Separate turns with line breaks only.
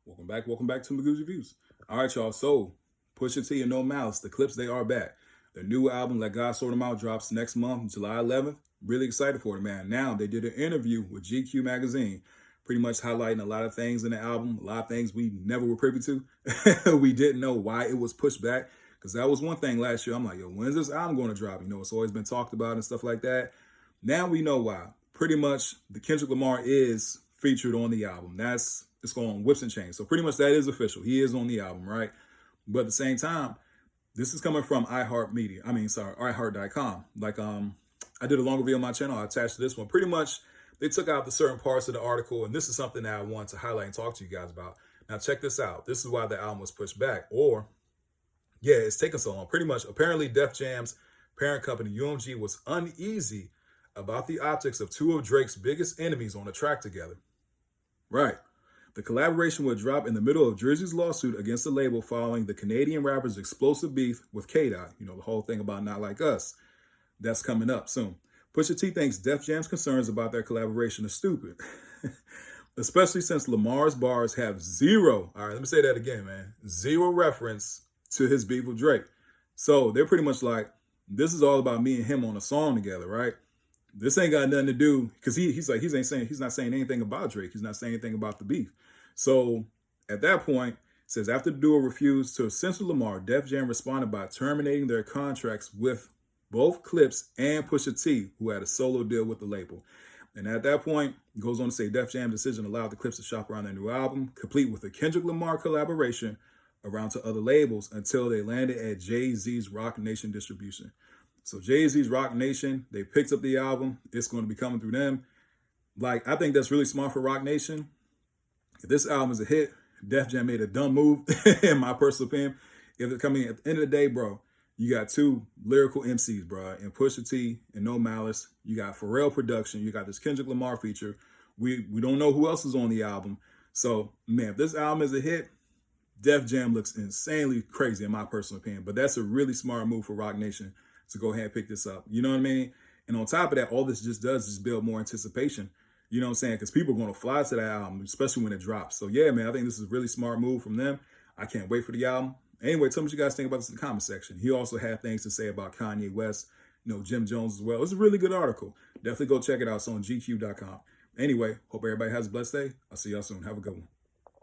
Welcome back to Magoo's Reviews. All right, y'all. So, Pusha T and No Malice, the Clipse, they are back. Their new album, Let God Sort 'Em Out, drops next month, July 11th. Really excited for it, man. Now, they did an interview with GQ Magazine, pretty much highlighting a lot of things in the album, a lot of things we never were privy to. We didn't know why it was pushed back, because that was one thing last year. I'm like, yo, when's this album going to drop? You know, it's always been talked about and stuff like that. Now we know why. Pretty much, the Kendrick Lamar is featured on the album. It's going Whips and Chains. So pretty much that is official. He is on the album, right? But at the same time, this is coming from iHeartCom. Like, I did a longer video on my channel. I attached to this one. Pretty much, they took out the certain parts of the article, and this is something that I want to highlight and talk to you guys about. Now, check this out. This is why the album was pushed back. Or, yeah, it's taking so long. Pretty much, apparently, Def Jam's parent company, UMG, was uneasy about the optics of two of Drake's biggest enemies on a track together. Right. The collaboration would drop in the middle of Jersey's lawsuit against the label following the Canadian rapper's explosive beef with K-Dot. You know, the whole thing about Not Like Us. That's coming up soon. Pusha T thinks Def Jam's concerns about their collaboration are stupid. Especially since Lamar's bars have zero, all right, let me say that again, man, zero reference to his beef with Drake. So they're pretty much like, this is all about me and him on a song together, right? This ain't got nothing to do, because he's not saying anything about Drake. He's not saying anything about the beef. So at that point, it says after the duo refused to censor Lamar, Def Jam responded by terminating their contracts with both Clipse and Pusha T, who had a solo deal with the label. And at that point, it goes on to say Def Jam's decision allowed the Clipse to shop around their new album, complete with a Kendrick Lamar collaboration, around to other labels until they landed at Jay-Z's Roc Nation distribution. So Jay-Z's Roc Nation, they picked up the album. It's going to be coming through them. Like, I think that's really smart for Roc Nation. If this album is a hit, Def Jam made a dumb move, in my personal opinion. If it's coming at the end of the day, bro, you got two lyrical MCs, bro, and Pusha T and No Malice. You got Pharrell production. You got this Kendrick Lamar feature. We don't know who else is on the album. So, man, if this album is a hit, Def Jam looks insanely crazy, in my personal opinion. But that's a really smart move for Roc Nation to go ahead and pick this up. You know what I mean? And on top of that, all this just does is build more anticipation. You know what I'm saying? Because people are going to fly to that album, especially when it drops. So, yeah, man, I think this is a really smart move from them. I can't wait for the album. Anyway, tell me what you guys think about this in the comment section. He also had things to say about Kanye West, you know, Jim Jones as well. It's a really good article. Definitely go check it out. It's on GQ.com. Anyway, hope everybody has a blessed day. I'll see y'all soon. Have a good one.